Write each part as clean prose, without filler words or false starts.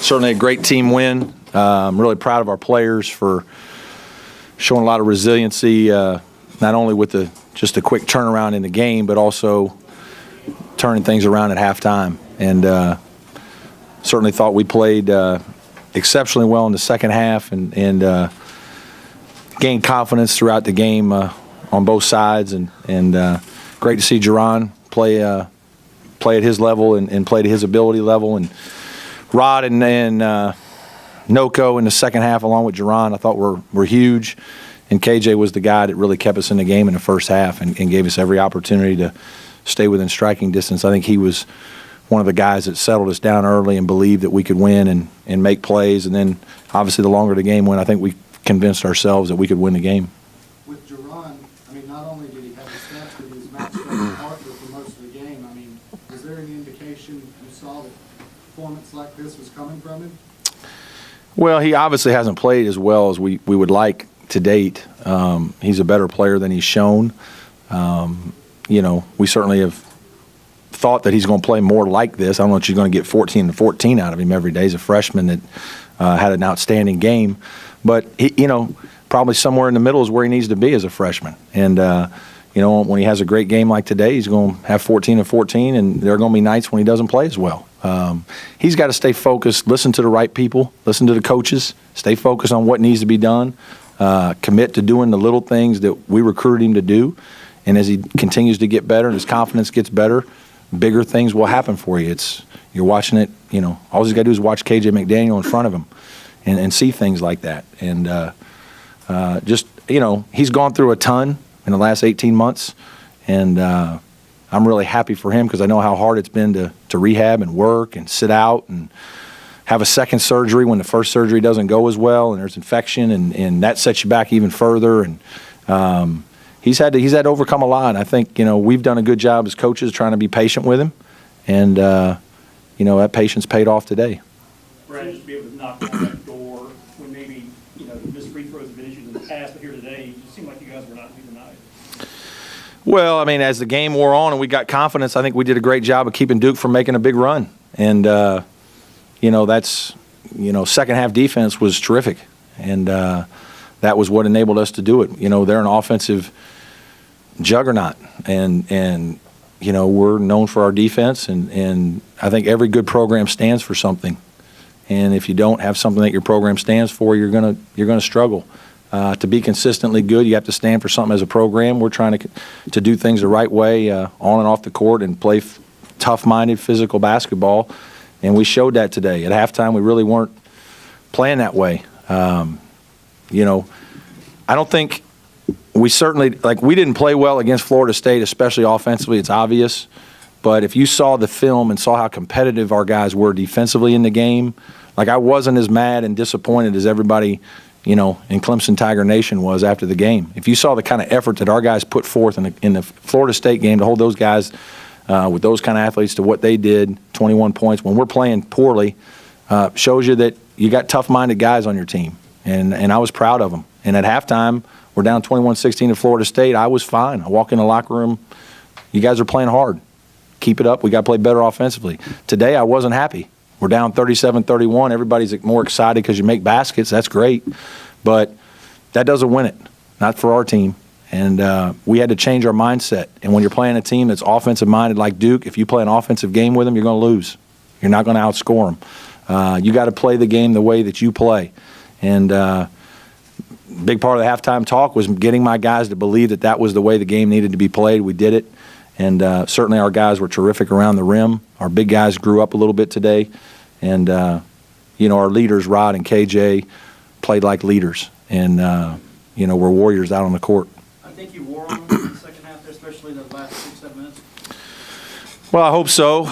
Certainly a great team win. I'm really proud of our players for showing a lot of resiliency, not only with just a quick turnaround in the game, but also turning things around at halftime. And certainly thought we played exceptionally well in the second half and gained confidence throughout the game on both sides. And great to see Jerron play at his level and play to his ability level. And Rod and Noko in the second half, along with Jerron, I thought were huge. And KJ was the guy that really kept us in the game in the first half and gave us every opportunity to stay within striking distance. I think he was one of the guys that settled us down early and believed that we could win and make plays. And then, obviously, the longer the game went, I think we convinced ourselves that we could win the game. With Jerron, I mean, not only did he have the stats, but he was matched up with Parker for most of the game. I mean, is there any indication you saw that performance like this was coming from him? Well, he obviously hasn't played as well as we would like to date. He's a better player than he's shown. We certainly have thought that he's going to play more like this. I don't know if you're going to get 14 to 14 out of him every day. He's a freshman that had an outstanding game. But, probably somewhere in the middle is where he needs to be as a freshman. And, when he has a great game like today, he's going to have 14 to 14, and there are going to be nights when he doesn't play as well. He's got to stay focused, listen to the right people, listen to the coaches, stay focused on what needs to be done, commit to doing the little things that we recruited him to do. And as he continues to get better and his confidence gets better, bigger things will happen for you. You're watching it, all he's got to do is watch KJ McDaniel in front of him and see things like that. And he's gone through a ton in the last 18 months. And I'm really happy for him because I know how hard it's been to rehab and work and sit out and have a second surgery when the first surgery doesn't go as well and there's infection and that sets you back even further. And he's had to overcome a lot. And I think, we've done a good job as coaches trying to be patient with him. And, that patience paid off today. Brad, just be able to knock on that door when maybe, missed free throws have been issues in the past, but here today, it just seemed like you guys were not leaving tonight. Well, I mean, as the game wore on and we got confidence, I think we did a great job of keeping Duke from making a big run. And, that's, second half defense was terrific. And that was what enabled us to do it. They're an offensive juggernaut. And we're known for our defense. And I think every good program stands for something. And if you don't have something that your program stands for, you're gonna struggle. To be consistently good, you have to stand for something as a program. We're trying to do things the right way on and off the court and play tough-minded, physical basketball. And we showed that today. At halftime, we really weren't playing that way. I don't think we didn't play well against Florida State, especially offensively. It's obvious. But if you saw the film and saw how competitive our guys were defensively in the game, I wasn't as mad and disappointed as everybody, in Clemson Tiger Nation was after the game. If you saw the kind of effort that our guys put forth in the Florida State game to hold those guys with those kind of athletes to what they did, 21 points, when we're playing poorly, shows you that you got tough-minded guys on your team. And I was proud of them. And at halftime, we're down 21-16 to Florida State. I was fine. I walk in the locker room. You guys are playing hard. Keep it up. We got to play better offensively. Today, I wasn't happy. We're down 37-31. Everybody's more excited because you make baskets. That's great. But that doesn't win it, not for our team. And we had to change our mindset. And when you're playing a team that's offensive-minded like Duke, if you play an offensive game with them, you're going to lose. You're not going to outscore them. You got to play the game the way that you play. And big part of the halftime talk was getting my guys to believe that was the way the game needed to be played. We did it. And certainly our guys were terrific around the rim. Our big guys grew up a little bit today. And, our leaders, Rod and KJ, played like leaders. And, we're warriors out on the court. I think you wore on them in the second half, especially the last 6-7 minutes. Well, I hope so.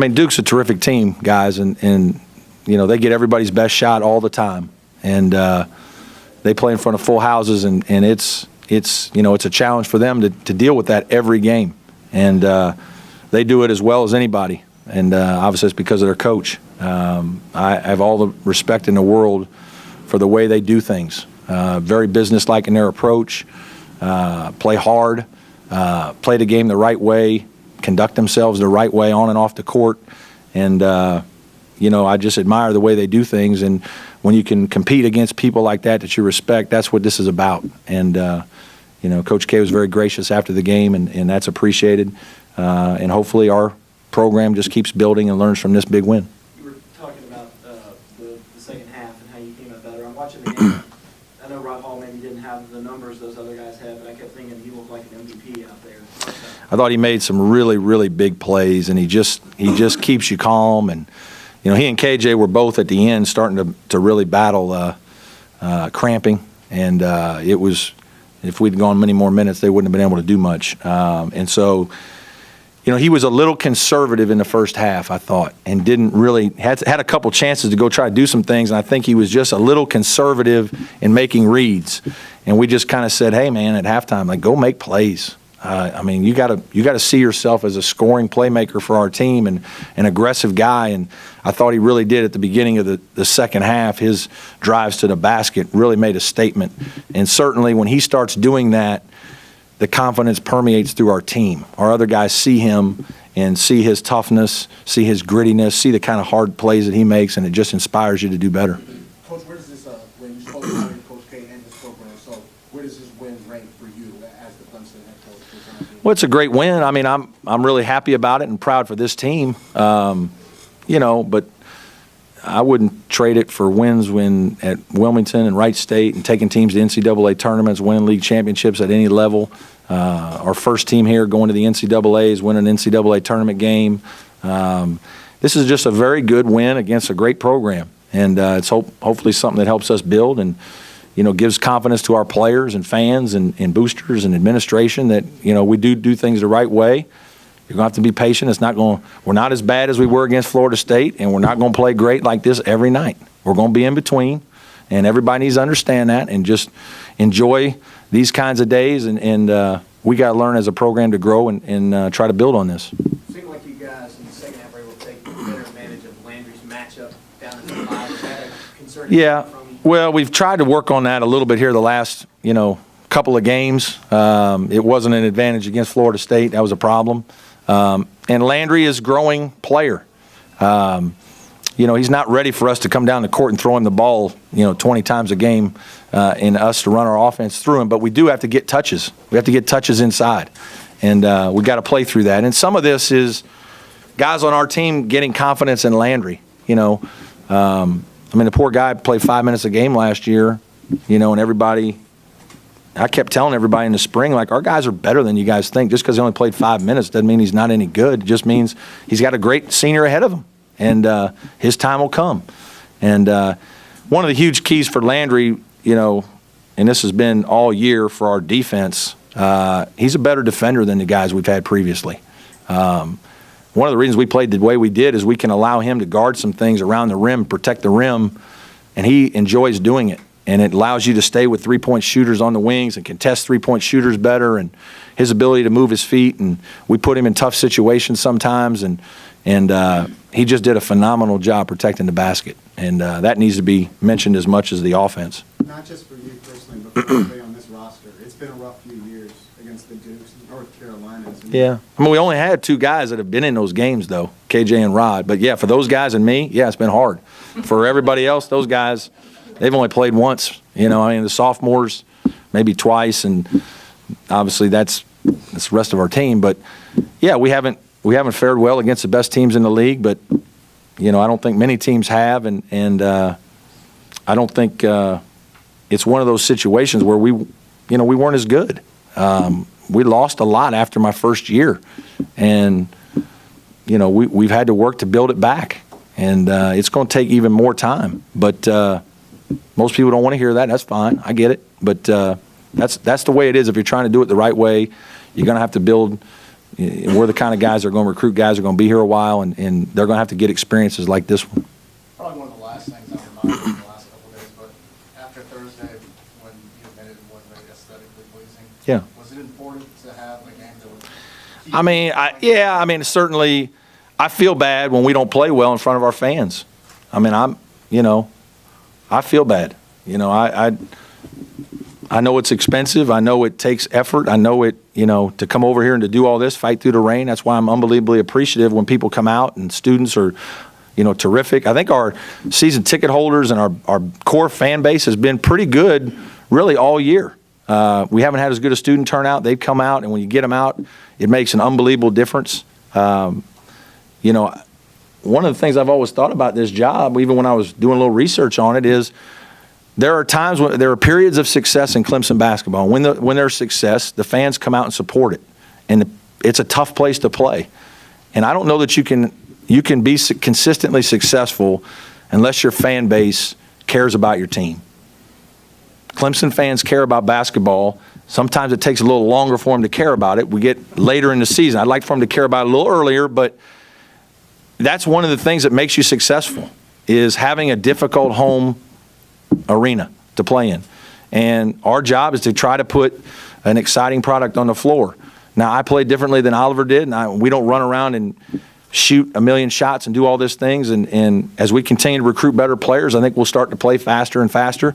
Duke's a terrific team, guys. And they get everybody's best shot all the time. And they play in front of full houses, and it's a challenge for them to deal with that every game. And they do it as well as anybody. And obviously it's because of their coach. I have all the respect in the world for the way they do things. Very businesslike in their approach, play hard, play the game the right way, conduct themselves the right way on and off the court. And, I just admire the way they do things. And when you can compete against people like that you respect, that's what this is about. And, Coach K was very gracious after the game, and that's appreciated. And hopefully our program just keeps building and learns from this big win. You were talking about the second half and how you came out better. I'm watching the game. I know Rod Hall maybe didn't have the numbers those other guys had, but I kept thinking he looked like an MVP out there. I thought he made some really, really big plays, and he just keeps you calm. And he and KJ were both at the end starting to really battle cramping, and it was, if we'd gone many more minutes, they wouldn't have been able to do much. And so, he was a little conservative in the first half, I thought, and didn't really had a couple chances to go try to do some things, and I think he was just a little conservative in making reads. And we just kind of said, hey man, at halftime, like, go make plays. You got to see yourself as a scoring playmaker for our team and an aggressive guy. And I thought he really did at the beginning of the second half. His drives to the basket really made a statement. And certainly when he starts doing that, the confidence permeates through our team. Our other guys see him and see his toughness, see his grittiness, see the kind of hard plays that he makes, and it just inspires you to do better. Coach, where does this, when you spoke to Coach K and his program, so where does this win rank for you as the Clemson head coach? Well, it's a great win. I mean, I'm really happy about it and proud for this team. But I wouldn't trade it for wins at Wilmington and Wright State and taking teams to NCAA tournaments, winning league championships at any level. Our first team here going to the NCAAs, winning an NCAA tournament game. This is just a very good win against a great program, and it's hopefully something that helps us build and gives confidence to our players and fans and boosters and administration that we do things the right way. You're going to have to be patient. We're not as bad as we were against Florida State, and we're not going to play great like this every night. We're going to be in between, and everybody needs to understand that and just enjoy these kinds of days. And we got to learn as a program to grow and try to build on this. It seemed like you guys in the second half were able to take better advantage of Landry's matchup down in the 5. Is that a concern? Yeah. Well, we've tried to work on that a little bit here the last, couple of games. It wasn't an advantage against Florida State. That was a problem. And Landry is a growing player. He's not ready for us to come down the court and throw him the ball, 20 times a game and us to run our offense through him. But we do have to get touches. We have to get touches inside. And we got to play through that. And some of this is guys on our team getting confidence in Landry. The poor guy played 5 minutes a game last year, and everybody – I kept telling everybody in the spring, like, our guys are better than you guys think. Just because he only played 5 minutes doesn't mean he's not any good. It just means he's got a great senior ahead of him, and his time will come. And one of the huge keys for Landry, and this has been all year for our defense, he's a better defender than the guys we've had previously. One of the reasons we played the way we did is we can allow him to guard some things around the rim, protect the rim, and he enjoys doing it. And it allows you to stay with three-point shooters on the wings and contest three-point shooters better, and his ability to move his feet. And we put him in tough situations sometimes, and he just did a phenomenal job protecting the basket. And that needs to be mentioned as much as the offense. Not just for you personally, but for everybody on this roster. It's been a rough few years against the Dukes and North Carolinas. Yeah. We only had 2 guys that have been in those games, though, KJ and Rod. But, yeah, for those guys and me, yeah, it's been hard. For everybody else, those guys – they've only played once, the sophomores maybe twice, and obviously that's the rest of our team. But yeah, we haven't fared well against the best teams in the league, but I don't think many teams have, and I don't think it's one of those situations where we weren't as good. We lost a lot after my first year, and we've had to work to build it back, and it's going to take even more time, but. Most people don't want to hear that. That's fine. I get it. But that's the way it is. If you're trying to do it the right way, you're going to have to build. We're the kind of guys that are going to recruit guys who are going to be here a while, and they're going to have to get experiences like this one. Probably one of the last things I reminded you in the last couple of days, but after Thursday, when you admitted it wasn't very aesthetically pleasing, yeah. Was it important to have a game that would certainly, I feel bad when we don't play well in front of our fans. I feel bad. I know it's expensive. I know it takes effort. I know it, to come over here and to do all this, fight through the rain. That's why I'm unbelievably appreciative when people come out and students are, terrific. I think our season ticket holders and our core fan base has been pretty good really all year. We haven't had as good a student turnout. They've come out, and when you get them out, it makes an unbelievable difference. One of the things I've always thought about this job, even when I was doing a little research on it, is there are times when there are periods of success in Clemson basketball. When there's success, the fans come out and support it, and it's a tough place to play. And I don't know that you can be consistently successful unless your fan base cares about your team. Clemson fans care about basketball. Sometimes it takes a little longer for them to care about it. We get later in the season. I'd like for them to care about it a little earlier, but that's one of the things that makes you successful, is having a difficult home arena to play in. And our job is to try to put an exciting product on the floor. Now, I play differently than Oliver did, and we don't run around and shoot a million shots and do all these things. And as we continue to recruit better players, I think we'll start to play faster and faster.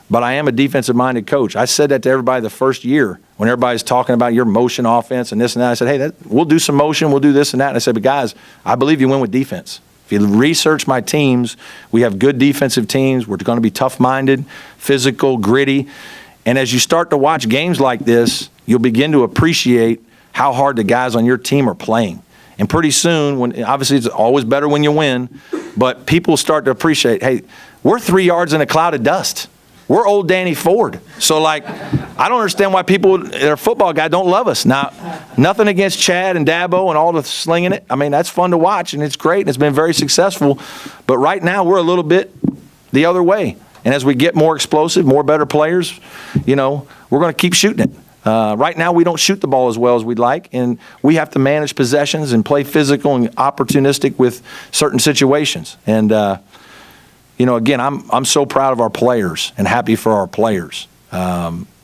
But I am a defensive-minded coach. I said that to everybody the first year when everybody's talking about your motion offense and this and that. I said, hey, we'll do some motion, we'll do this and that. And I said, but guys, I believe you win with defense. If you research my teams, we have good defensive teams. We're going to be tough-minded, physical, gritty. And as you start to watch games like this, you'll begin to appreciate how hard the guys on your team are playing. And pretty soon, obviously it's always better when you win, but people start to appreciate, hey, we're 3 yards in a cloud of dust. We're old Danny Ford. So, I don't understand why people that are football guys don't love us. Now, nothing against Chad and Dabo and all the slinging it. I mean, that's fun to watch, and it's great, and it's been very successful. But right now, we're a little bit the other way. And as we get more explosive, more better players, we're going to keep shooting it. Right now, we don't shoot the ball as well as we'd like, and we have to manage possessions and play physical and opportunistic with certain situations. And, again, I'm so proud of our players and happy for our players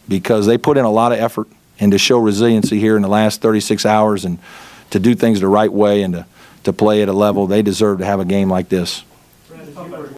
because they put in a lot of effort and to show resiliency here in the last 36 hours and to do things the right way and to play at a level they deserve to have a game like this.